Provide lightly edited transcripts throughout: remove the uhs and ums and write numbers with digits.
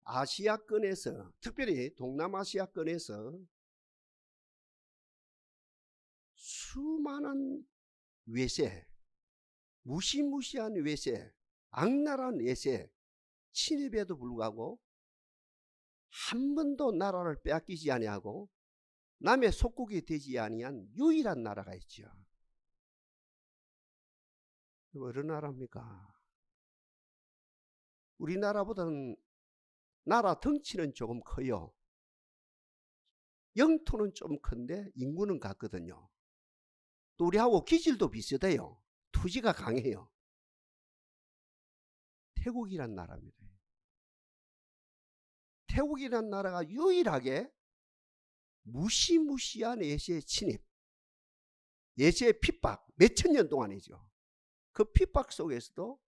아시아권에서, 특별히 동남아시아권에서 수많은 외세, 무시무시한 외세, 악랄한 외세 침입에도 불구하고 한 번도 나라를 빼앗기지 아니하고 남의 속국이 되지 아니한 유일한 나라가 있죠. 어느 나라입니까? 우리나라보다는 나라 덩치는 조금 커요. 영토는 좀 큰데 인구는 같거든요. 또 우리하고 기질도 비슷해요. 투지가 강해요. 태국이란 나라입니다. 태국이란 나라가 유일하게 무시무시한 외세의 침입, 외세의 핍박, 몇천 년 동안이죠. 그 핍박 속에서도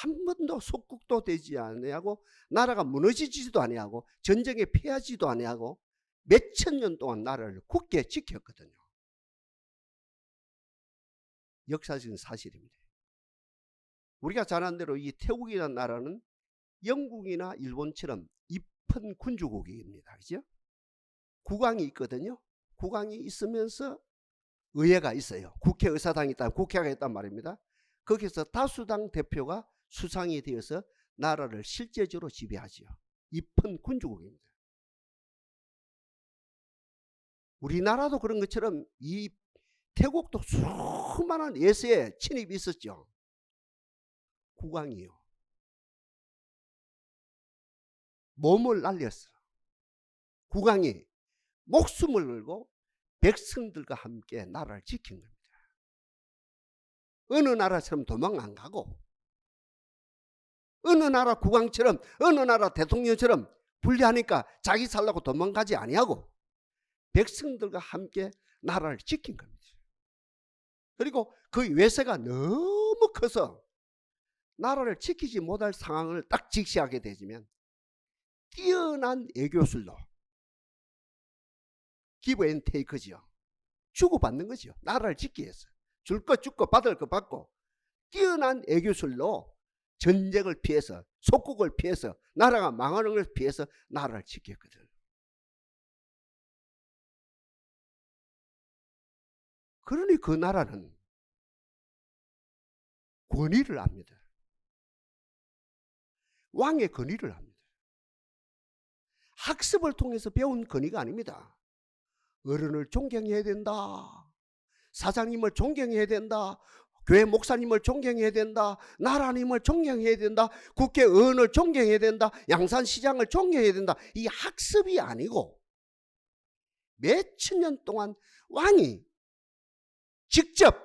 한 번도 속국도 되지 아니하고 나라가 무너지지도 아니하고 전쟁에 패하지도 아니하고 몇천 년 동안 나라를 굳게 지켰거든요. 역사적인 사실입니다. 우리가 잘 아는 대로 이 태국이라는 나라는 영국이나 일본처럼 입헌 군주국입니다. 그죠? 국왕이 있거든요. 국왕이 있으면서 의회가 있어요. 국회의사당이 있다, 국회가 있단 말입니다. 거기서 다수당 대표가 수상이 되어서 나라를 실제적으로 지배하지요. 입헌 군주국입니다. 우리나라도 그런 것처럼 이 태국도 수많은 외세의 침입이 있었죠. 국왕이요. 몸을 날렸어. 국왕이 목숨을 걸고 백성들과 함께 나라를 지킨 겁니다. 어느 나라처럼 도망 안 가고, 어느 나라 국왕처럼, 어느 나라 대통령처럼 불리하니까 자기 살라고 도망가지 아니하고 백성들과 함께 나라를 지킨 겁니다. 그리고 그 외세가 너무 커서 나라를 지키지 못할 상황을 딱 직시하게 되면 뛰어난 애교술로 기브 앤 테이크지요. 주고받는 거죠. 나라를 지키기 위해서. 줄 거 주고 받을 거 받고 뛰어난 애교술로 전쟁을 피해서, 속국을 피해서, 나라가 망하는 걸 피해서 나라를 지켰거든. 그러니 그 나라는 권위를 압니다. 왕의 권위를 합니다. 학습을 통해서 배운 권위가 아닙니다. 어른을 존경해야 된다. 사장님을 존경해야 된다. 교회 목사님을 존경해야 된다. 나라님을 존경해야 된다. 국회의원을 존경해야 된다. 양산시장을 존경해야 된다. 이 학습이 아니고 몇천 년 동안 왕이 직접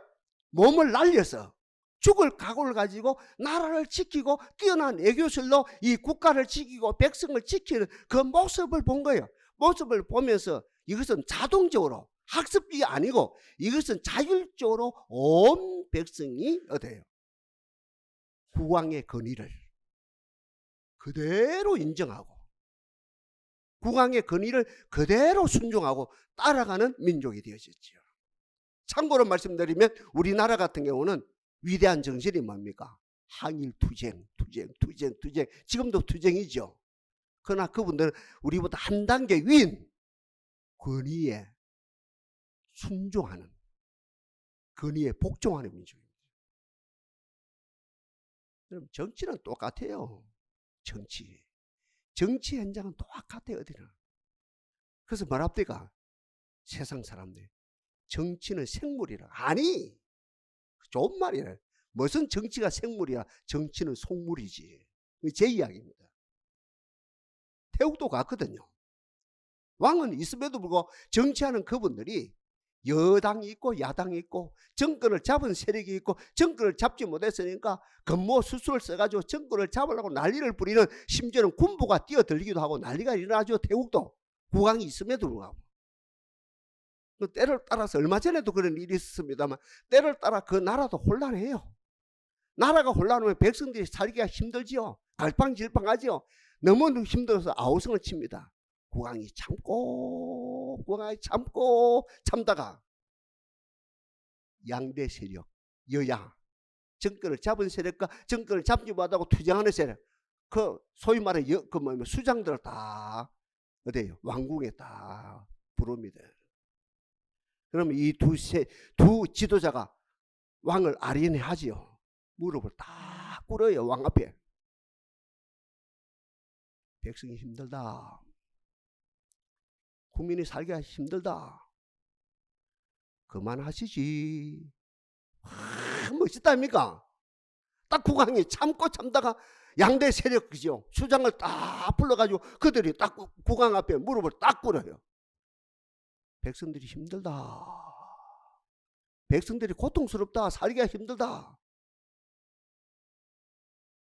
몸을 날려서 죽을 각오를 가지고 나라를 지키고 뛰어난 애교술로 이 국가를 지키고 백성을 지키는 그 모습을 본 거예요. 모습을 보면서 이것은 자동적으로 학습이 아니고 이것은 자율적으로 온 백성이 어때요? 국왕의 권위를 그대로 인정하고 국왕의 권위를 그대로 순종하고 따라가는 민족이 되어졌지요. 참고로 말씀드리면 우리나라 같은 경우는 위대한 정신이 뭡니까? 항일 투쟁. 지금도 투쟁이죠. 그러나 그분들은 우리보다 한 단계 위인 권위에 순종하는, 권위에 복종하는 민족입니다. 여러분, 정치는 똑같아요. 정치 현장은 똑같아요. 어디나. 그래서 뭐랍니까? 세상 사람들 정치는 생물이라. 아니, 좋은 말이래. 무슨 정치가 생물이야? 정치는 속물이지. 제 이야기입니다. 태국도 같거든요. 왕은 있음에도 불구하고 정치하는 그분들이 여당이 있고 야당이 있고 정권을 잡은 세력이 있고 정권을 잡지 못했으니까 건모 수술을 써가지고 정권을 잡으려고 난리를 부리는, 심지어는 군부가 뛰어들기도 하고 난리가 일어나죠. 태국도 국왕이 있음에도 불구하고. 때를 따라서 얼마 전에도 그런 일이 있었습니다만 때를 따라 그 나라도 혼란해요. 나라가 혼란하면 백성들이 살기가 힘들지요. 갈팡질팡하지요. 너무 힘들어서 아우성을 칩니다. 국왕이 참고 참다가 양대 세력, 여야, 정권을 잡은 세력과 정권을 잡지 못하고 투쟁하는 세력, 그 소위 말해 수장들을 다 어디에요? 왕궁에 다 부릅니다. 그러면 이 두 지도자가 왕을 아련해 하지요. 무릎을 딱 꿇어요. 왕 앞에. 백성이 힘들다. 국민이 살기가 힘들다. 그만하시지. 멋있다 아닙니까? 딱 국왕이 참다가 양대 세력 그죠? 수장을 딱 불러가지고 그들이 딱 국왕 앞에 무릎을 딱 꿇어요. 백성들이 힘들다. 백성들이 고통스럽다. 살기가 힘들다.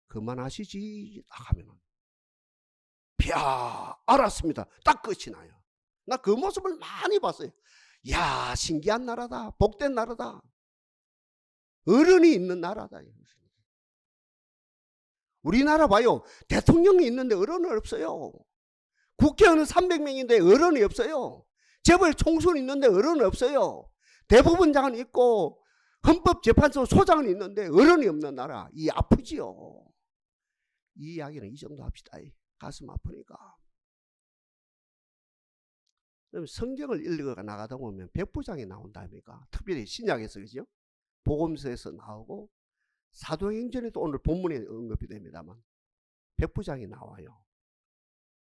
그만하시지. 딱 하면은 알았습니다. 딱 끝이 나요. 나 그 모습을 많이 봤어요. 야, 신기한 나라다. 복된 나라다. 어른이 있는 나라다. 우리나라 봐요. 대통령이 있는데 어른은 없어요. 국회의원은 300명인데 어른이 없어요. 재벌 총수는 있는데 어른은 없어요. 대법원장은 있고 헌법재판소 소장은 있는데 어른이 없는 나라. 이 아프지요. 이 이야기는 이 정도 합시다. 가슴 아프니까. 그럼 성경을 읽어 나가다 보면 백부장이 나온다니까. 특별히 신약에서 그죠? 복음서에서 나오고 사도행전에도 오늘 본문에 언급이 됩니다만 백부장이 나와요.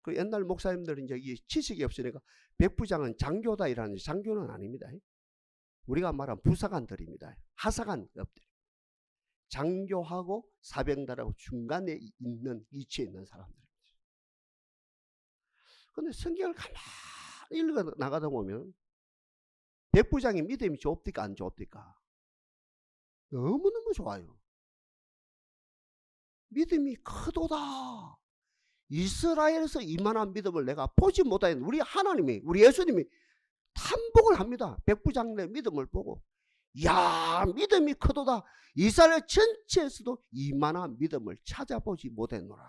그 옛날 목사님들은 이제 이 지식이 없으니까 백부장은 장교다 이라는 장교는 아닙니다. 우리가 말한 부사관들입니다. 하사관급들. 장교하고 사병들하고 중간에 있는 위치에 있는 사람들입니다. 그런데 성경을 가만히 읽어 나가다 보면 백부장의 믿음이 좋습니까 안 좋습니까? 너무너무 좋아요. 믿음이 크도다. 이스라엘에서 이만한 믿음을 내가 보지 못하는 우리 하나님이, 우리 예수님이 탐복을 합니다. 백부장의 믿음을 보고, 야, 믿음이 크도다. 이스라엘 전체에서도 이만한 믿음을 찾아보지 못했노라.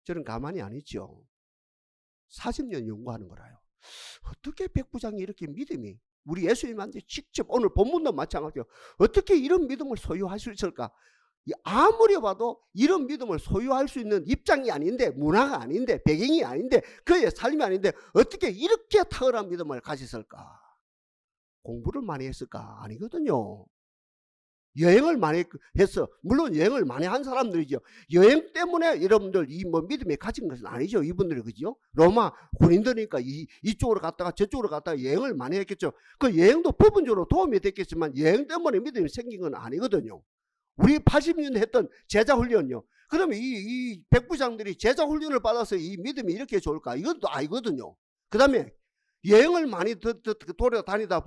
저는 가만히 안 있죠. 40년 연구하는 거라요. 어떻게 백부장이 이렇게 믿음이, 우리 예수님한테 직접, 오늘 본문도 마찬가지요. 어떻게 이런 믿음을 소유할 수 있을까? 아무리 봐도 이런 믿음을 소유할 수 있는 입장이 아닌데, 문화가 아닌데, 배경이 아닌데, 그의 삶이 아닌데 어떻게 이렇게 탁월한 믿음을 가졌을까? 공부를 많이 했을까? 아니거든요. 여행을 많이 해서, 물론 여행을 많이 한 사람들이죠. 여행 때문에 여러분들 이 믿음이 가진 것은 아니죠. 이분들이 그죠? 로마 군인들이니까 이쪽으로 갔다가 저쪽으로 갔다가 여행을 많이 했겠죠. 그 여행도 부분적으로 도움이 됐겠지만 여행 때문에 믿음이 생긴 건 아니거든요. 우리 80년 했던 제자훈련요. 그러면 이 백부장들이 제자훈련을 받아서 이 믿음이 이렇게 좋을까? 이것도 아니거든요. 그 다음에 여행을 많이 다니다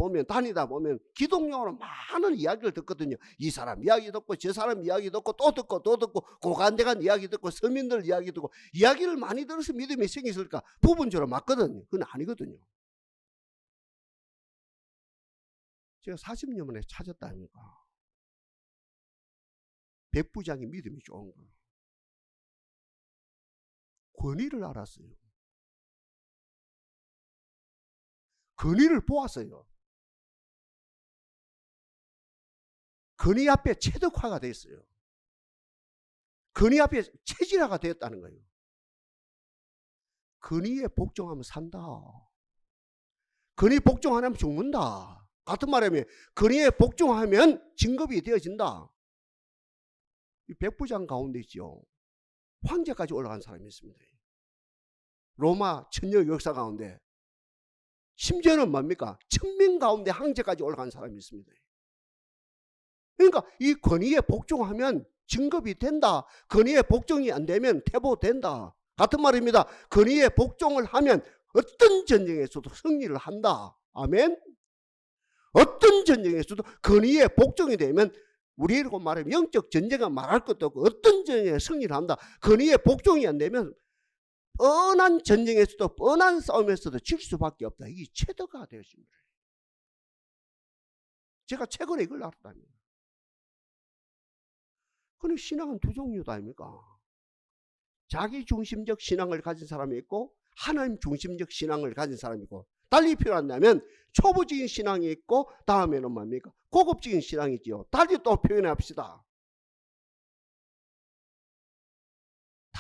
보면 기독용으로 많은 이야기를 듣거든요. 이 사람 이야기 듣고 저 사람 이야기 듣고 또 듣고 고간대간 이야기 듣고 서민들 이야기 듣고 이야기를 많이 들어서 믿음이 생겼을까? 부분적으로 맞거든요. 그건 아니거든요. 제가 40년 만에 찾았다니까. 백부장이 믿음이 좋은 거예요. 권위를 알았어요. 권위를 보았어요. 권위 앞에 체득화가 됐어요. 권위 앞에 체질화가 되었다는 거예요. 권위에 복종하면 산다. 권위 복종 안 하면 죽는다. 같은 말하면 권위에 복종하면 진급이 되어진다. 이 백부장 가운데 있죠. 황제까지 올라간 사람이 있습니다. 로마 천년 역사 가운데 심지어는 뭡니까? 천민 가운데 황제까지 올라간 사람이 있습니다. 그러니까 이 권위에 복종하면 진급이 된다. 권위에 복종이 안 되면 퇴보된다. 같은 말입니다. 권위에 복종을 하면 어떤 전쟁에서도 승리를 한다. 아멘. 어떤 전쟁에서도 권위에 복종이 되면 우리로 말하면 영적 전쟁은 말할 것도 없고 어떤 전쟁에 승리를 한다. 권위에 복종이 안 되면 뻔한 전쟁에서도 뻔한 싸움에서도 질 수밖에 없다. 이게 체득가 되었습니다. 제가 최근에 이걸 알았다니까. 그럼 신앙은 두 종류다 아닙니까? 자기 중심적 신앙을 가진 사람이 있고 하나님 중심적 신앙을 가진 사람이 있고 달리 표현한다면 초보적인 신앙이 있고 다음에는 뭡니까? 고급적인 신앙이 있죠. 달리 또 표현합시다.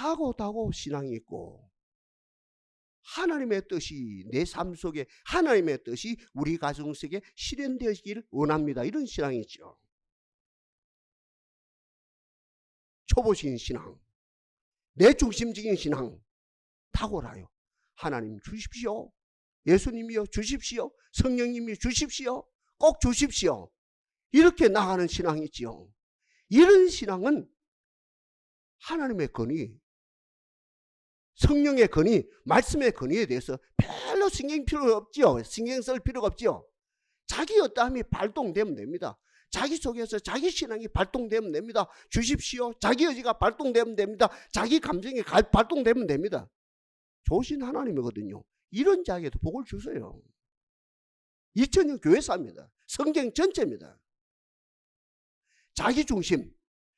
타고타고 신앙이 있고 하나님의 뜻이 내 삶 속에 하나님의 뜻이 우리 가정 속에 실현되기를 원합니다. 이런 신앙이 있죠. 초보적인 신앙, 내 중심적인 신앙 탁월하여 하나님 주십시오. 예수님이여 주십시오. 성령님이 주십시오. 꼭 주십시오. 이렇게 나가는 신앙이 있지요. 이런 신앙은 하나님의 권위, 성령의 권위, 말씀의 권위에 대해서 별로 신경 필요 없지요. 신경 쓸 필요가 없지요. 자기 어떠함이 발동되면 됩니다. 자기 속에서 자기 신앙이 발동되면 됩니다. 주십시오. 자기 의지가 발동되면 됩니다. 자기 감정이 발동되면 됩니다. 좋으신 하나님이거든요. 이런 자에게도 복을 주세요. 2000년 교회사입니다. 성경 전체입니다. 자기 중심,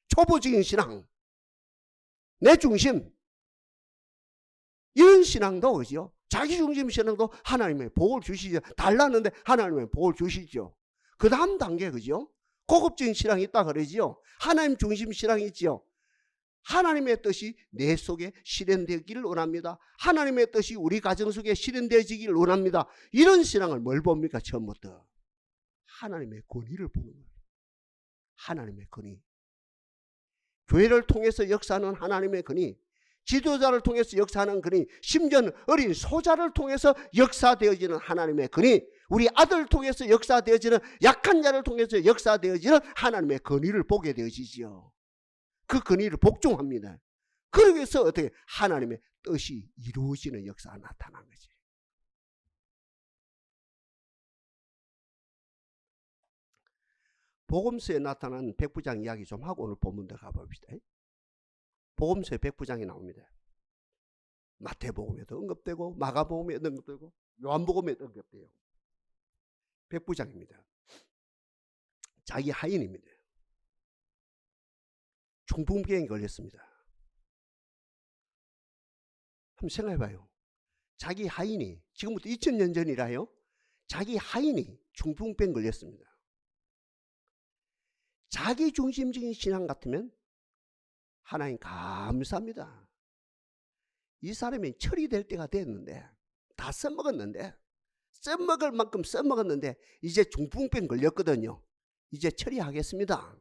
초보적인 신앙, 내 중심, 이런 신앙도 그죠? 자기 중심 신앙도 하나님의 복을 주시죠. 달랐는데 하나님의 복을 주시죠. 그 다음 단계 그죠? 고급적인 신앙이 있다 그러지요. 하나님 중심 신앙이 있지요. 하나님의 뜻이 내 속에 실현되기를 원합니다. 하나님의 뜻이 우리 가정 속에 실현되어지기를 원합니다. 이런 신앙을 뭘 봅니까? 처음부터 하나님의 권위를 보는 거예요. 하나님의 권위. 교회를 통해서 역사하는 하나님의 권위, 지도자를 통해서 역사하는 권위, 심지어는 어린 소자를 통해서 역사되어지는 하나님의 권위, 우리 아들을 통해서 역사되어지는, 약한 자를 통해서 역사되어지는 하나님의 권위를 보게 되어지지요. 그 권위를 복종합니다. 그러면서 어떻게 하나님의 뜻이 이루어지는 역사가 나타난 거지. 복음서에 나타난 백부장 이야기 좀 하고 오늘 본문에 가봅시다. 복음서에 백부장이 나옵니다. 마태복음에도 언급되고 마가복음에도 언급되고 요한복음에도 언급돼요. 백부장입니다. 자기 하인입니다. 중풍병에 걸렸습니다. 한번 생각해봐요. 자기 하인이, 지금부터 2000년 전이라요. 자기 하인이 중풍병 걸렸습니다. 자기 중심적인 신앙 같으면 하나님 감사합니다. 이 사람이 처리될 때가 됐는데, 다 써먹었는데, 써먹을 만큼 써먹었는데 이제 중풍병 걸렸거든요. 이제 처리하겠습니다.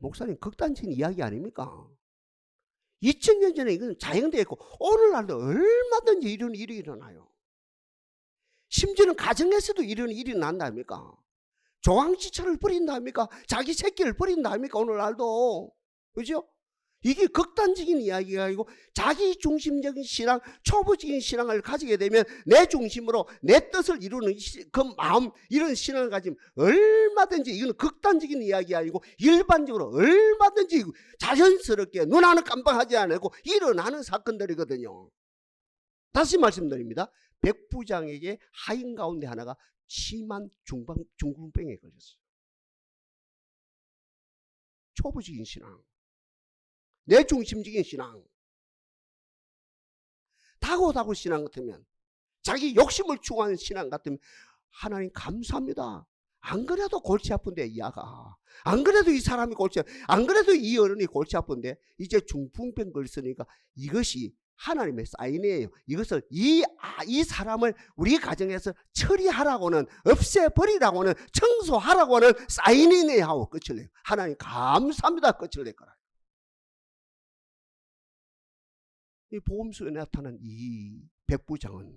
목사님 극단적인 이야기 아닙니까? 2000년 전에 이건 자행되어 있고 오늘날도 얼마든지 이런 일이 일어나요. 심지어는 가정에서도 이런 일이 난다합니까? 조항지처를 버린다합니까? 자기 새끼를 버린다합니까? 오늘날도. 그죠? 이게 극단적인 이야기가 아니고 자기 중심적인 신앙, 초보적인 신앙을 가지게 되면 내 중심으로 내 뜻을 이루는 그 마음, 이런 신앙을 가지면 얼마든지, 이건 극단적인 이야기 아니고 일반적으로 얼마든지 자연스럽게 눈 하나 깜빡하지 않고 일어나는 사건들이거든요. 다시 말씀드립니다. 백부장에게 하인 가운데 하나가 심한 중풍병에 걸렸어요. 초보적인 신앙, 내 중심적인 신앙, 다고다고 신앙 같으면, 자기 욕심을 추구하는 신앙 같으면 하나님 감사합니다. 안 그래도 골치 아픈데 이 아가, 안 그래도 이 사람이 골치 아픈데, 안 그래도 이 어른이 골치 아픈데 이제 중풍병 걸렸으니까 이것이 하나님의 사인이에요. 이것을 이 사람을 우리 가정에서 처리하라고는, 없애버리라고는, 청소하라고는 사인이네 하고 끝을 내요. 하나님 감사합니다. 끝을 낼 거라. 이 복음서에 나타난 이 백부장은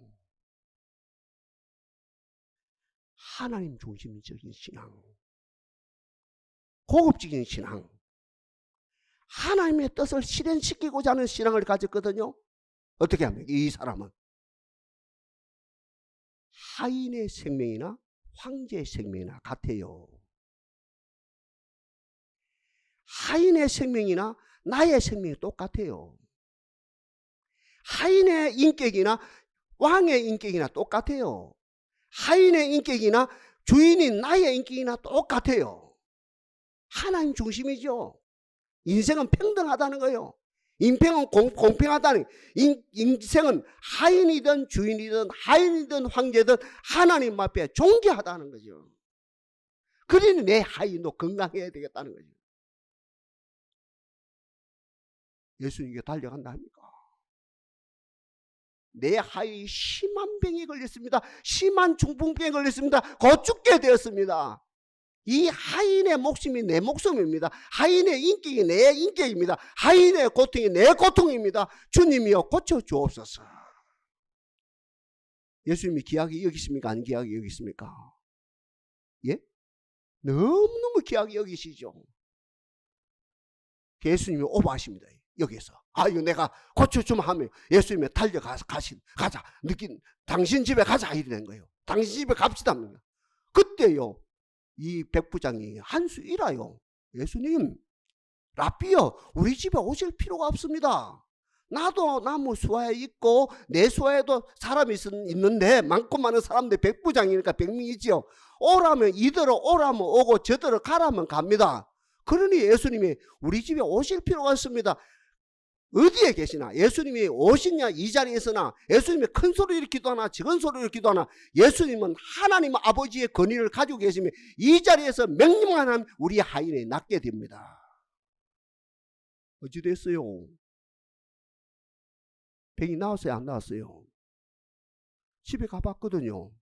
하나님 중심적인 신앙, 고급적인 신앙, 하나님의 뜻을 실현시키고자 하는 신앙을 가졌거든요. 어떻게 합니까? 이 사람은 하인의 생명이나 황제의 생명이나 같아요. 하인의 생명이나 나의 생명이 똑같아요. 하인의 인격이나 왕의 인격이나 똑같아요. 하인의 인격이나 주인인 나의 인격이나 똑같아요. 하나님 중심이죠. 인생은 평등하다는 거예요. 인생은 공평하다는, 인생은 하인이든 주인이든 하인이든 황제든 하나님 앞에 존귀하다는 거죠. 그러니 내 하인도 건강해야 되겠다는 거죠. 예수님께 달려간다 합니까? 내 하에 심한 병이 걸렸습니다. 심한 중풍병이 걸렸습니다. 곧 죽게 되었습니다. 이 하인의 목숨이 내 목숨입니다. 하인의 인격이 내 인격입니다. 하인의 고통이 내 고통입니다. 주님이여 고쳐 주옵소서. 예수님이 귀하게 여기십니까? 안 귀하게 여기십니까? 예? 너무너무 귀하게 여기시죠. 예수님이 오버하십니다. 여기서. 이거 내가 고쳐주면 하면 예수님이 달려가서 가자. 당신 집에 가자. 이래 된 거예요. 당신 집에 갑시다. 그때요. 이 백부장이 한수 일어요. 예수님, 랍비여, 우리 집에 오실 필요가 없습니다. 나도 나무 수하에 있고 내 수하에도 사람이 있는데 많고 많은 사람들 백부장이니까 백명이지요. 오라면 이대로 오라면 오고 저대로 가라면 갑니다. 그러니 예수님이 우리 집에 오실 필요가 없습니다. 어디에 계시나? 예수님이 오시냐 이 자리에 있으나 예수님이 큰 소리를 기도하나 적은 소리를 기도하나 예수님은 하나님 아버지의 권위를 가지고 계시며 이 자리에서 명령만 하면 우리 하인이 낫게 됩니다. 어찌 됐어요? 병이 나왔어요? 안 나왔어요? 집에 가봤거든요.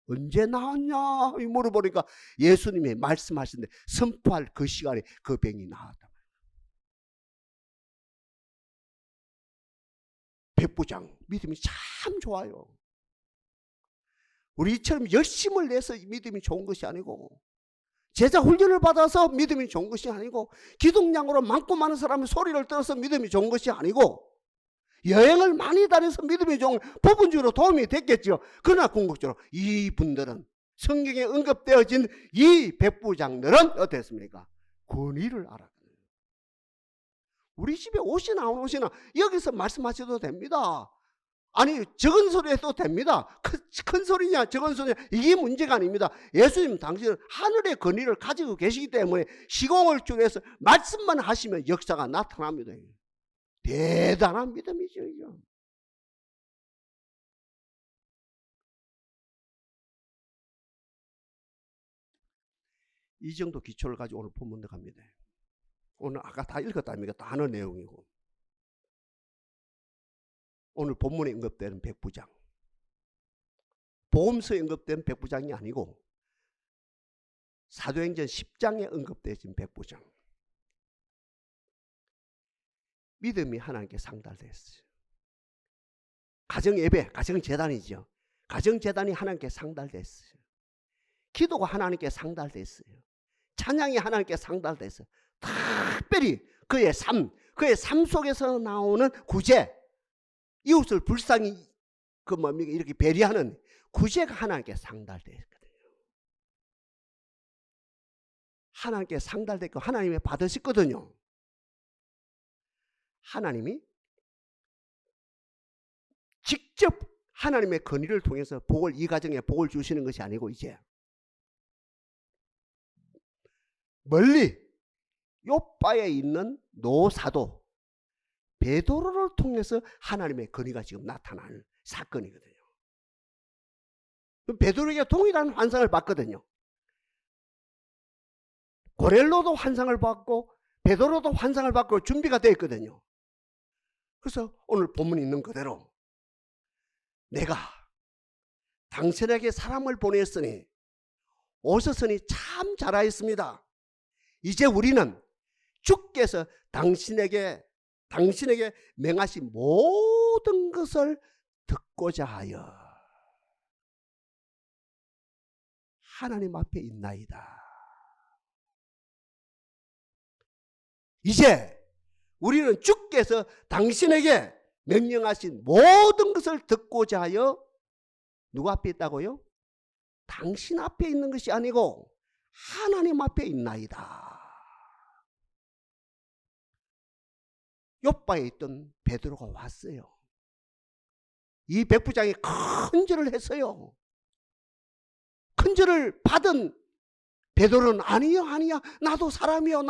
언제 나왔냐 물어보니까 예수님이 말씀하시는데 선포할 그 시간에 그 병이 나왔다. 백부장 믿음이 참 좋아요. 우리처럼 열심을 내서 믿음이 좋은 것이 아니고 제자 훈련을 받아서 믿음이 좋은 것이 아니고 기독량으로 많고 많은 사람의 소리를 들어서 믿음이 좋은 것이 아니고 여행을 많이 다녀서 믿음이 좋은 부분적으로 도움이 됐겠죠. 그러나 궁극적으로 이분들은 성경에 언급되어진 이 백부장들은 어땠습니까? 권위를 알았거든요. 우리 집에 오시나 안 오시나 여기서 말씀하셔도 됩니다. 아니 적은 소리 해도 됩니다. 큰 소리냐 적은 소리냐 이게 문제가 아닙니다. 예수님 당신은 하늘의 권위를 가지고 계시기 때문에 시공을 쪼개서 말씀만 하시면 역사가 나타납니다. 대단한 믿음이죠. 이 정도 기초를 가지고 오늘 본문에 갑니다. 오늘 아까 다 읽었답니까? 다 아는 내용이고. 오늘 본문에 언급되는 백부장. 보험서에 언급된 백부장이 아니고 사도행전 10장에 언급되어진 백부장. 믿음이 하나님께 상달됐어요. 가정예배, 가정재단이죠. 가정재단이 하나님께 상달됐어요. 기도가 하나님께 상달됐어요. 찬양이 하나님께 상달됐어요. 특별히 그의 삶 속에서 나오는 구제, 이웃을 불쌍히 이렇게 배려하는 구제가 하나님께 상달됐거든요. 하나님께 상달됐고 하나님이 받으셨거든요. 하나님이 직접 하나님의 권위를 통해서 이 가정에 복을 주시는 것이 아니고 이제 멀리 요바에 있는 노사도 베드로를 통해서 하나님의 권위가 지금 나타나는 사건이거든요. 베드로에게 동일한 환상을 봤거든요. 고넬로도 환상을 받고 베드로도 환상을 받고 준비가 되어 있거든요. 그래서 오늘 본문에 있는 그대로 내가 당신에게 사람을 보냈으니 오셨으니 참 잘하였습니다. 이제 우리는 주께서 당신에게 명하신 모든 것을 듣고자 하여 하나님 앞에 있나이다. 이제 우리는 주께서 당신에게 명령하신 모든 것을 듣고자 하여 누구 앞에 있다고요? 당신 앞에 있는 것이 아니고 하나님 앞에 있나이다. 요바에 있던 베드로가 왔어요. 이 백부장이 큰 절을 했어요. 큰 절을 받은 베드로는 아니야 나도 사람이요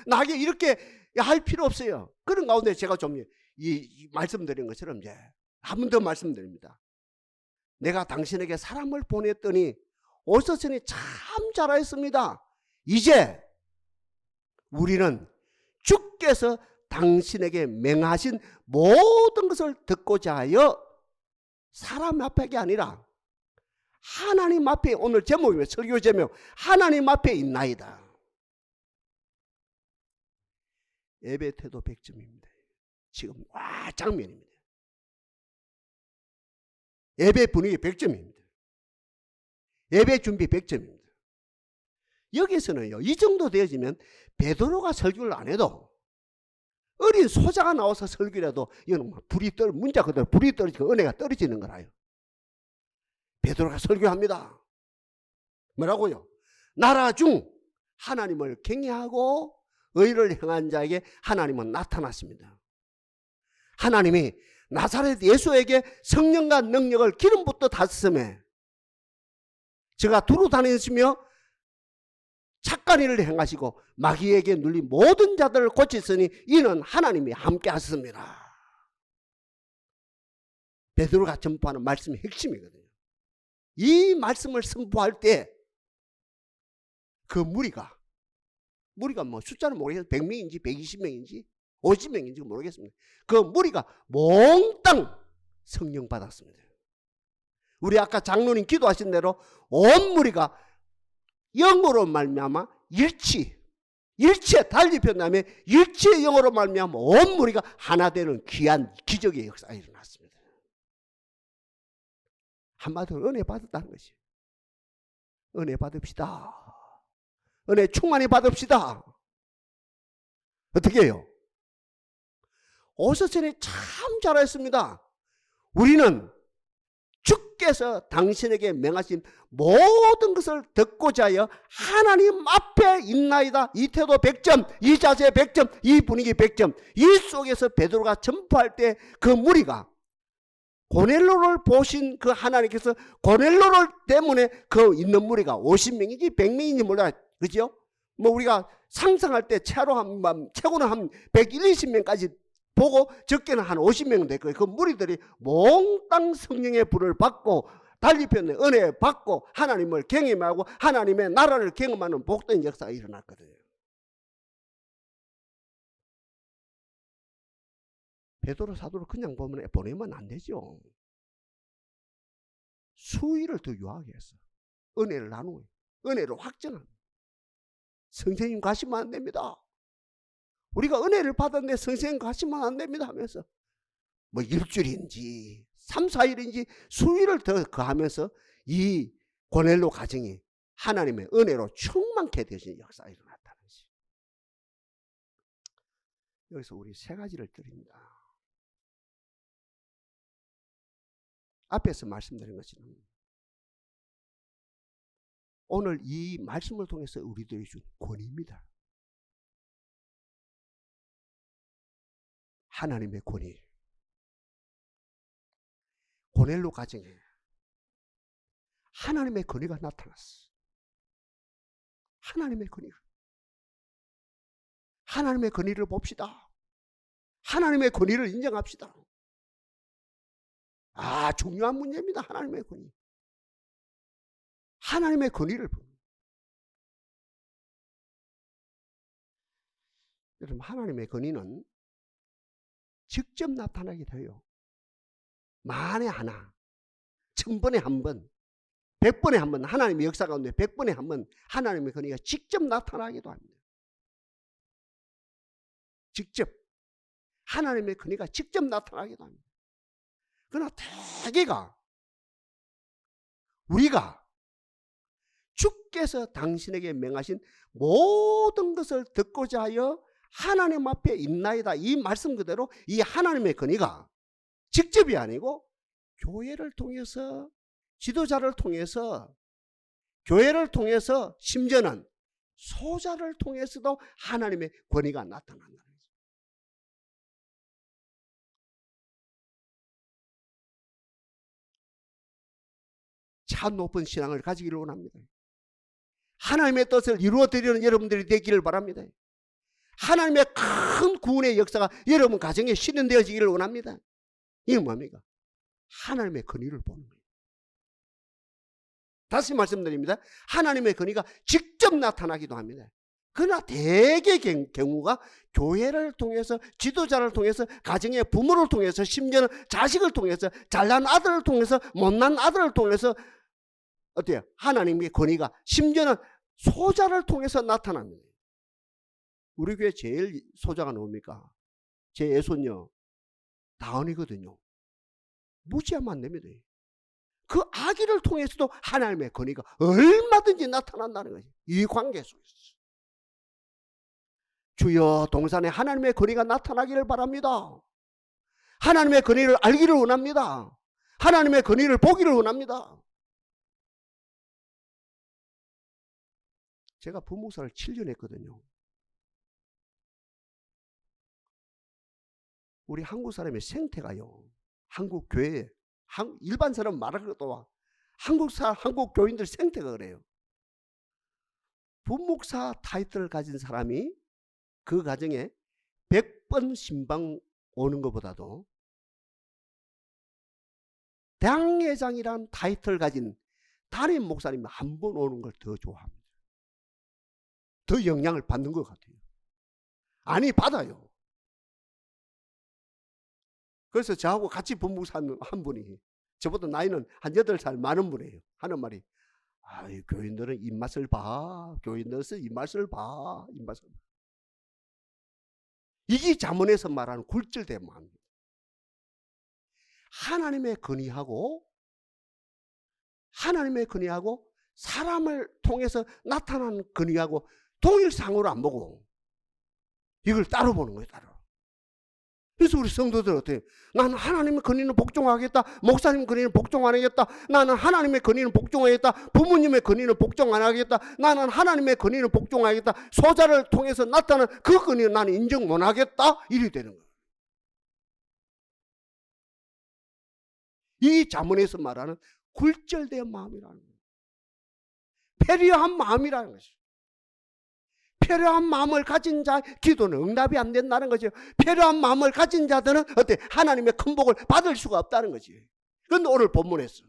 나에게 이렇게 할 필요 없어요. 그런 가운데 제가 좀 이 말씀드린 것처럼 이제 한 번 더 말씀드립니다. 내가 당신에게 사람을 보냈더니 오셨으니 참 잘하였습니다. 이제 우리는 주께서 당신에게 맹하신 모든 것을 듣고자 하여 사람 앞에가 아니라 하나님 앞에, 오늘 제목이면 설교 제목 하나님 앞에 있나이다. 예배 태도 100점입니다. 지금 장면입니다. 예배 분위기 100점입니다. 예배 준비 100점입니다. 여기서는요, 이 정도 되어지면 베드로가 설교를 안 해도 어린 소자가 나와서 설교라도 이거는 문자 그대로 불이 떨어지고 은혜가 떨어지는 거라요. 베드로가 설교합니다. 뭐라고요? 나라 중 하나님을 경외하고 의를 행한 자에게 하나님은 나타났습니다. 하나님이 나사렛 예수에게 성령과 능력을 기름 붓듯 하셨음에 저가 두루 다니시며 착한 일을 행하시고 마귀에게 눌린 모든 자들을 고치시니 이는 하나님이 함께 하셨습니다. 베드로가 전파하는 말씀이 핵심이거든요. 이 말씀을 선포할 때 그 무리가 뭐 숫자는 모르겠어요. 100명인지 120명인지 50명인지 모르겠습니다. 그 무리가 몽땅 성령 받았습니다. 우리 아까 장로님 기도하신 대로 온 무리가 영으로 말미암아 일치에 달리 표현하면 일치의 영으로 말미암아 온 무리가 하나 되는 귀한 기적의 역사가 일어났습니다. 한마디로 은혜 받았다는 것이. 은혜 받읍시다. 은혜 충만히 받읍시다. 어떻게 해요? 오셔전에 참 잘하셨습니다. 우리는 주께서 당신에게 명하신 모든 것을 듣고자 하여 하나님 앞에 있나이다. 이 태도 100점, 이 자세 100점, 이 분위기 100점. 이 속에서 베드로가 전파할 때 그 무리가 고넬로를 보신 그 하나님께서 고넬로를 때문에 그 있는 무리가 50명인지 100명인지 몰라. 그죠? 뭐 우리가 상상할 때 최고는 한 120명까지 보고 적게는 한 50명 될 거예요. 그 무리들이 몽땅 성령의 불을 받고 달리 표현해 은혜 받고 하나님을 경험하고 하나님의 나라를 경험하는 복된 역사가 일어났거든요. 베드로 사도를 그냥 보내면 안 되죠. 수위를 더 유하게 해서 은혜를 나누고 은혜를 확정합니다. 선생님 가시면 안 됩니다. 우리가 은혜를 받았는데 선생님 가시면 안 됩니다 하면서 뭐 일주일인지 3, 4일인지 수위를 더 거하면서 이 고넬로 가정이 하나님의 은혜로 충만케 되신 역사가 일어났다는 것이. 여기서 우리 세 가지를 드립니다. 앞에서 말씀드린 것처럼 오늘 이 말씀을 통해서 우리들이 준 권위입니다. 하나님의 권위. 고넬로 가정에 하나님의 권위가 나타났어. 하나님의 권위를. 하나님의 권위를 봅시다. 하나님의 권위를 인정합시다. 중요한 문제입니다. 하나님의 권위. 하나님의 권위를 봅니다. 여러분, 하나님의 권위는 직접 나타나게 돼요. 만에 하나, 1000번에 한 번, 100번에 한 번, 하나님의 역사 가운데 100번에 한 번 하나님의 권위가 직접 나타나기도 합니다. 직접 하나님의 권위가 직접 나타나기도 합니다. 그러나 대개가 우리가 주께서 당신에게 명하신 모든 것을 듣고자 하여 하나님 앞에 있나이다. 이 말씀 그대로 이 하나님의 권위가 직접이 아니고 교회를 통해서, 지도자를 통해서, 교회를 통해서, 심지어는 소자를 통해서도 하나님의 권위가 나타난다는 거죠. 참 높은 신앙을 가지기를 원합니다. 하나님의 뜻을 이루어드리는 여러분들이 되기를 바랍니다. 하나님의 큰 구원의 역사가 여러분 가정에 실현되어지기를 원합니다. 이게 뭡니까? 하나님의 권위를 보는 거예요. 다시 말씀드립니다. 하나님의 권위가 직접 나타나기도 합니다. 그러나 대개 경우가 교회를 통해서, 지도자를 통해서, 가정의 부모를 통해서, 심지어는 자식을 통해서, 잘난 아들을 통해서, 못난 아들을 통해서 어때요? 하나님의 권위가 심지어는 소자를 통해서 나타납니다. 우리 교회 제일 소자가 누굽니까? 제 애손녀 다은이거든요. 무지하면 안 됩니다. 그 아기를 통해서도 하나님의 권위가 얼마든지 나타난다는 거지. 이 관계 속에서. 주여, 동산에 하나님의 권위가 나타나기를 바랍니다. 하나님의 권위를 알기를 원합니다. 하나님의 권위를 보기를 원합니다. 제가 부목사를 7년 했거든요. 우리 한국 사람의 생태가요, 한국 교회, 일반 사람 말할 것도 와, 한국 교인들 생태가 그래요. 부목사 타이틀을 가진 사람이 그 가정에 100번 신방 오는 것보다도 당회장이란 타이틀을 가진 담임 목사님 한 번 오는 걸 더 좋아합니다. 더 영향을 받는 것 같아요. 아니, 받아요. 그래서 저하고 같이 부목사 한 분이, 저보다 나이는 한 8살 많은 분이에요. 하는 말이, 아이, 교인들은 입맛을 봐. 교인들은 입맛을 봐. 입맛을 봐. 이게 잠언에서 말하는 굴절된 마음입니다. 하나님의 권위하고 사람을 통해서 나타나는 권위하고 동일상으로 안 보고 이걸 따로 보는 거예요. 따로. 그래서 우리 성도들 어때요? 나는 하나님의 권위는 복종하겠다. 목사님 권위는 복종 안 하겠다. 나는 하나님의 권위는 복종하겠다. 부모님의 권위는 복종 안 하겠다. 나는 하나님의 권위는 복종하겠다. 소자를 통해서 나타나는 그 권위는 나는 인정 못 하겠다. 이리 되는 거예요. 이 잠언에서 말하는 굴절된 마음이라는 거예요. 패리한 마음이라는 것이죠. 패려한 마음을 가진 자 기도는 응답이 안 된다는 거죠. 패려한 마음을 가진 자들은 어때? 하나님의 큰 복을 받을 수가 없다는 거지. 그런데 오늘 본문에서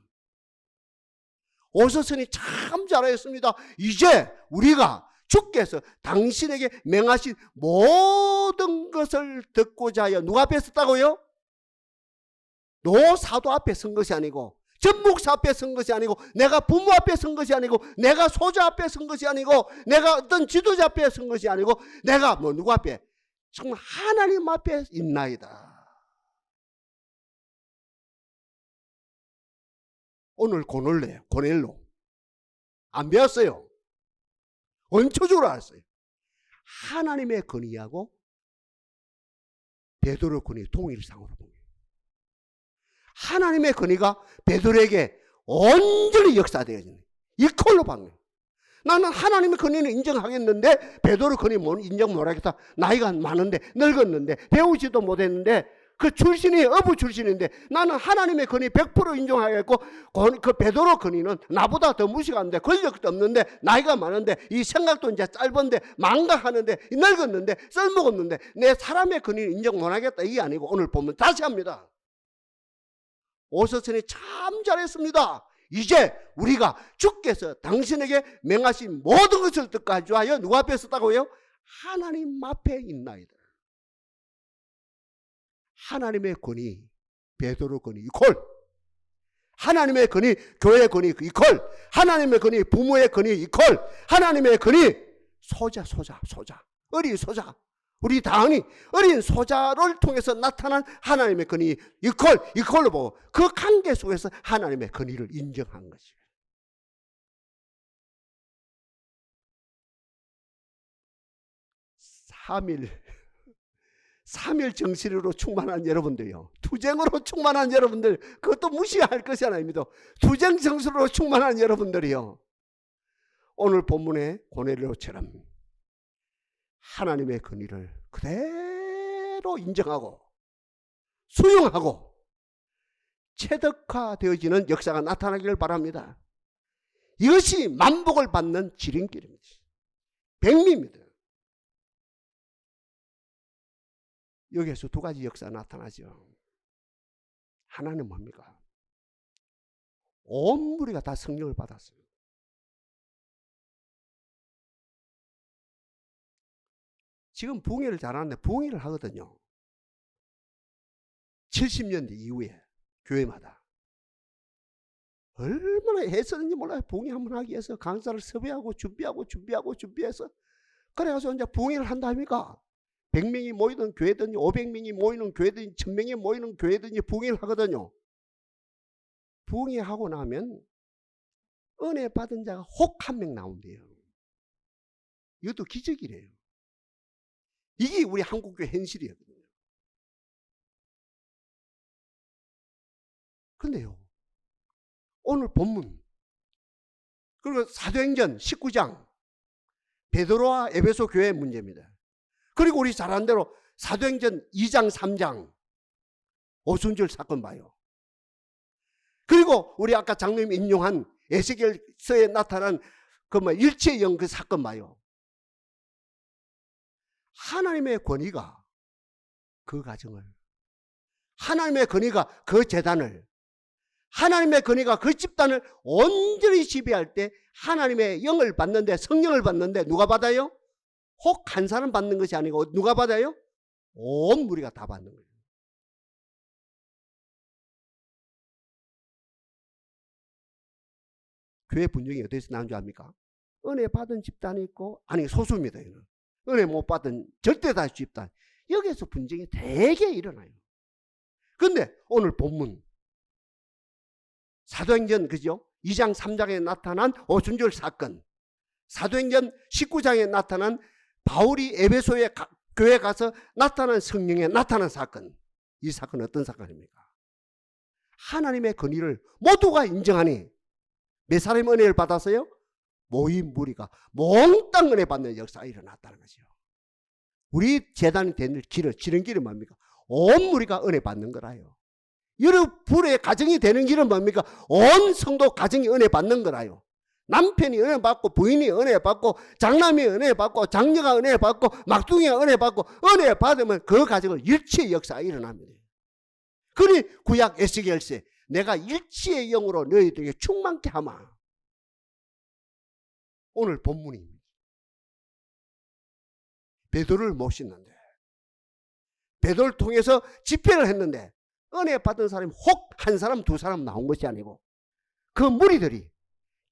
오서선이 참 잘하였습니다. 이제 우리가 주께서 당신에게 명하신 모든 것을 듣고자 하여 누가 앞에 섰다고요? 노사도 앞에 선 것이 아니고, 전 목사 앞에 선 것이 아니고, 내가 부모 앞에 선 것이 아니고, 내가 소자 앞에 선 것이 아니고, 내가 어떤 지도자 앞에 선 것이 아니고, 내가 누구 앞에? 정말 하나님 앞에 있나이다. 오늘 고넬로 안 배웠어요. 원초적으로 알았어요. 하나님의 권위하고 베드로 권위 동일상으로 봅니다. 하나님의 권위가 베드로에게 온전히 역사되어지는 이퀄로 받는. 나는 하나님의 권위는 인정하겠는데 베드로 권위 인정 못하겠다. 나이가 많은데, 늙었는데, 배우지도 못했는데, 그 출신이 어부 출신인데 나는 하나님의 권위 100% 인정하겠고, 그 베드로 권위는 나보다 더 무식한데, 권력도 없는데, 나이가 많은데, 이 생각도 이제 짧은데, 망각하는데, 늙었는데, 쓸모가 없는데, 내 사람의 권위는 인정 못하겠다. 이게 아니고 오늘 보면 다시 합니다. 오서선이 참 잘했습니다. 이제 우리가 주께서 당신에게 명하신 모든 것을 듣고자 하여 누구 앞에 섰다고요? 하나님 앞에 있나이다. 하나님의 권위, 베드로 권위 이퀄, 하나님의 권위, 교회의 권위 이퀄, 하나님의 권위, 부모의 권위 이퀄, 하나님의 권위, 소자, 어린 소자, 우리 다은이 어린 소자를 통해서 나타난 하나님의 권위 이퀄로 보고 그 관계 속에서 하나님의 권위를 인정한 것이에요. 삼일 정신으로 충만한 여러분들요, 투쟁으로 충만한 여러분들, 그것도 무시할 것이 아닙니다. 투쟁 정신으로 충만한 여러분들이요, 오늘 본문의 고넬료처럼 하나님의 권위를 그대로 인정하고 수용하고 체득화되어지는 역사가 나타나기를 바랍니다. 이것이 만복을 받는 지름길입니다. 백미입니다. 여기에서 두 가지 역사가 나타나죠. 하나는 뭡니까? 온 무리가 다 성령을 받았어요. 지금 부흥회를 잘하는데 부흥회를 하거든요. 70년대 이후에 교회마다 얼마나 애쓰는지 몰라요. 부흥회 한번 하기 위해서 강사를 섭외하고 준비해서 그래가지고 이제 부흥회를 한다 합니까? 100명이 모이던 교회든지 500명이 모이는 교회든지 1000명이 모이는 교회든지 부흥회를 하거든요. 부흥회 하고 나면 은혜 받은 자가 혹 한 명 나온대요. 이것도 기적이래요. 이게 우리 한국교회 현실이거든요. 근데요, 오늘 본문 그리고 사도행전 19장 베드로와 에베소 교회의 문제입니다. 그리고 우리 잘 아는 대로 사도행전 2장 3장 오순절 사건 봐요. 그리고 우리 아까 장로님 인용한 에스겔서에 나타난 그 일체의 영 그 사건 봐요. 하나님의 권위가 그 가정을, 하나님의 권위가 그 재단을, 하나님의 권위가 그 집단을 온전히 지배할 때 하나님의 영을 받는데, 성령을 받는데 누가 받아요? 혹 한 사람 받는 것이 아니고 누가 받아요? 온 무리가 다 받는 거예요. 교회 분쟁이 어디서 나온 줄 압니까? 은혜 받은 집단이 있고, 아니 소수입니다. 이는. 은혜 못 받은 절대다수 집단, 여기에서 분쟁이 되게 일어나요. 그런데 오늘 본문 사도행전 그죠? 2장 3장에 나타난 오순절 사건, 사도행전 19장에 나타난 바울이 에베소에 교회 가서 나타난 성령에 나타난 사건, 이 사건은 어떤 사건입니까? 하나님의 권위를 모두가 인정하니 몇 사람이 은혜를 받았어요? 모인 무리가 몽땅 은혜 받는 역사가 일어났다는 거죠. 우리 재단이 되는 길을, 지는 길은 뭡니까? 온 무리가 은혜 받는 거라요. 여러분의 가정이 되는 길은 뭡니까? 온 성도 가정이 은혜 받는 거라요. 남편이 은혜 받고, 부인이 은혜 받고, 장남이 은혜 받고, 장녀가 은혜 받고, 막둥이가 은혜 받고, 은혜 받으면 그 가정은 일치의 역사가 일어납니다. 그러니 구약 에스겔서에 내가 일치의 영으로 너희들에게 충만케 하마. 오늘 본문입니다. 베드로를 모셨는데, 베드로를 통해서 집회를 했는데 은혜 받은 사람이 혹 한 사람 두 사람 나온 것이 아니고 그 무리들이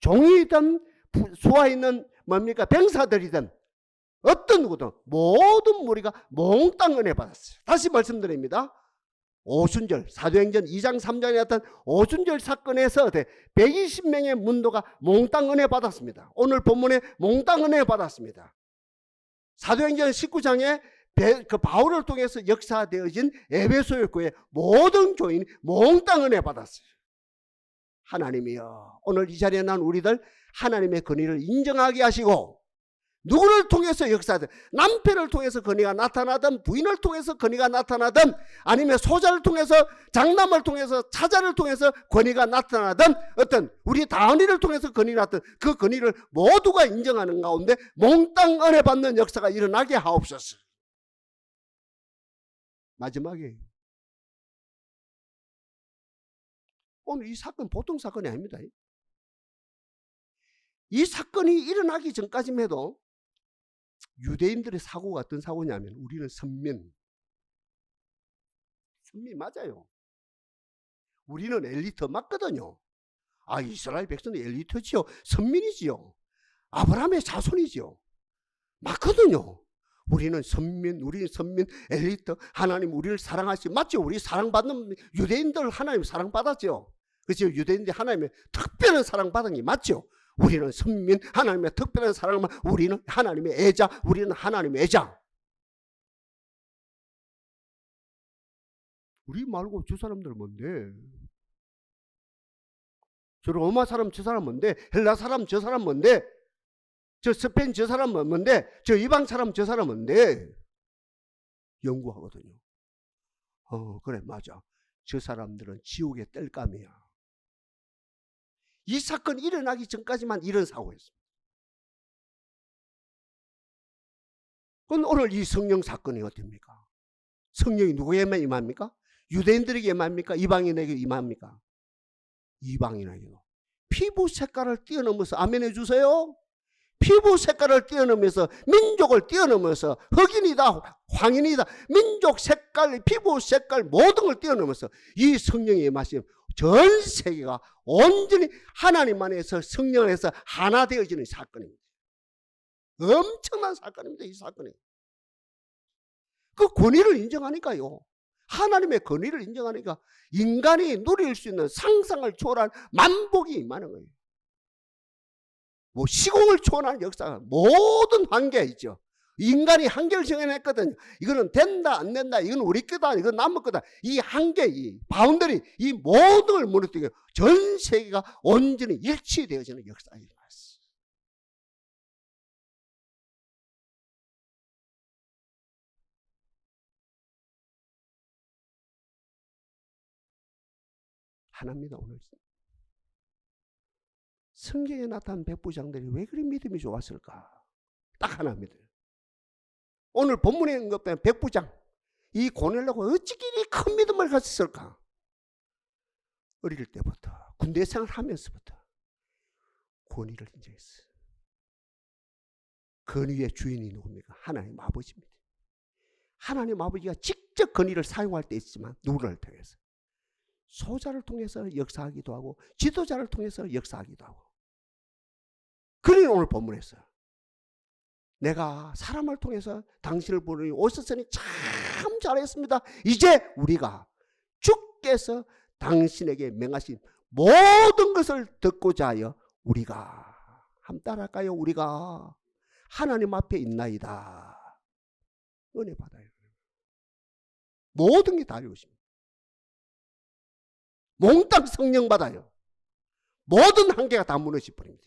종이든 수하 있는 뭡니까 병사들이든 어떤 누구든 모든 무리가 몽땅 은혜 받았어요. 다시 말씀드립니다. 오순절, 사도행전 2장 3장에 나타난 오순절 사건에서 120명의 문도가 몽땅 은혜 받았습니다. 오늘 본문에 몽땅 은혜 받았습니다. 사도행전 19장에 그 바울을 통해서 역사되어진 에베소의 교회 모든 교인이 몽땅 은혜 받았어요. 하나님이여, 오늘 이 자리에 난 우리들 하나님의 권위를 인정하게 하시고, 누구를 통해서 역사하든, 남편을 통해서 권위가 나타나든, 부인을 통해서 권위가 나타나든, 아니면 소자를 통해서, 장남을 통해서, 차자를 통해서 권위가 나타나든, 어떤 우리 다은이를 통해서 권위가 나타나든 그 권위를 모두가 인정하는 가운데 몽땅 은혜 받는 역사가 일어나게 하옵소서. 마지막에 오늘 이 사건 보통 사건이 아닙니다. 이 사건이 일어나기 전까지만 해도 유대인들의 사고가 어떤 사고냐면, 우리는 선민 맞아요. 우리는 엘리트 맞거든요. 아, 이스라엘 백성은 엘리트지요. 선민이지요. 아브라함의 자손이지요. 맞거든요. 우리는 선민, 엘리트, 하나님 우리를 사랑하시고, 맞죠? 우리 사랑받는 유대인들 하나님 사랑받았죠. 그렇죠? 유대인들 하나님의 특별한 사랑받은 게 맞죠? 우리는 선민, 하나님의 특별한 사랑을, 우리는 하나님의 애자, 우리는 하나님의 애자. 우리 말고 저 사람들은 뭔데? 저 로마 사람 저 사람 뭔데? 헬라 사람 저 사람 뭔데? 저 스페인 저 사람 뭔데? 저 이방 사람 저 사람 뭔데? 연구하거든요. 그래, 맞아. 저 사람들은 지옥의 땔감이야. 이 사건이 일어나기 전까지만 이런 사고였습니다. 그럼 오늘 이 성령 사건이 어떻습니까? 성령이 누구에게만 임합니까? 유대인들에게 임합니까? 이방인에게 임합니까? 이방인에게도. 피부 색깔을 뛰어넘어서 아멘 해주세요. 피부 색깔을 뛰어넘으면서 민족을 뛰어넘어서 흑인이다 황인이다 민족 색깔 피부 색깔 모든 걸 뛰어넘어서 이 성령의 임하심 전 세계가 온전히 하나님 안에서 성령 안에서 하나 되어지는 사건입니다. 엄청난 사건입니다. 이 사건이. 그 권위를 인정하니까요. 하나님의 권위를 인정하니까 인간이 누릴 수 있는 상상을 초월한 만복이 임하는 거예요. 뭐 시공을 초월한 역사가 모든 한계 있죠. 인간이 한계를 정해냈거든요. 이거는 된다 안 된다 이건 우리 거다 이건 남의 거다 이 한계 이 바운더리 이 모든 걸 무너뜨리고 전 세계가 온전히 일치되어지는 역사가 일어났어요. 하나입니다. 오늘 성경에 나타난 백부장들이 왜 그리 믿음이 좋았을까? 딱 하나입니다. 오늘 본문에 있는 것 때문에 백부장 이 고넬료가 어찌 이리 큰 믿음을 가졌을까? 어릴 때부터 군대 생활하면서부터 권위를 인정했어요. 권위의 주인이 누굽니까? 하나님 아버지입니다. 하나님 아버지가 직접 권위를 사용할 때 있지만 누구를 통해서? 소자를 통해서 역사하기도 하고 지도자를 통해서 역사하기도 하고. 그러니 오늘 본문에서 내가 사람을 통해서 당신을 보내니 오셨으니 참 잘했습니다. 이제 우리가 주께서 당신에게 명하신 모든 것을 듣고자 하여 우리가 한번 따라할까요? 우리가 하나님 앞에 있나이다. 은혜 받아요. 모든 게 다 이루어집니다. 몽땅 성령 받아요. 모든 한계가 다 무너져 버립니다.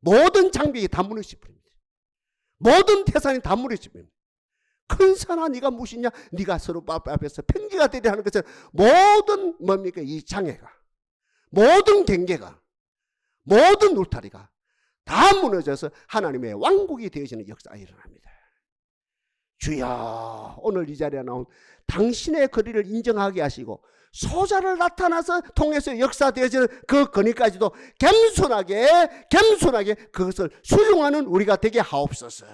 모든 장벽이 다 무너져 버립니다. 모든 태산이 다 무너져 버립니다. 큰 산아 네가 무엇이냐? 네가 서로 앞에서 평지가 되려 하는 것은 모든 뭡니까? 이 장애가 모든 경계가 모든 울타리가 다 무너져서 하나님의 왕국이 되어지는 역사가 일어납니다. 주여 오늘 이 자리에 나온 당신의 거리를 인정하게 하시고 소자를 나타나서 통해서 역사되어지는 그 권위까지도 겸손하게 그것을 수용하는 우리가 되게 하옵소서.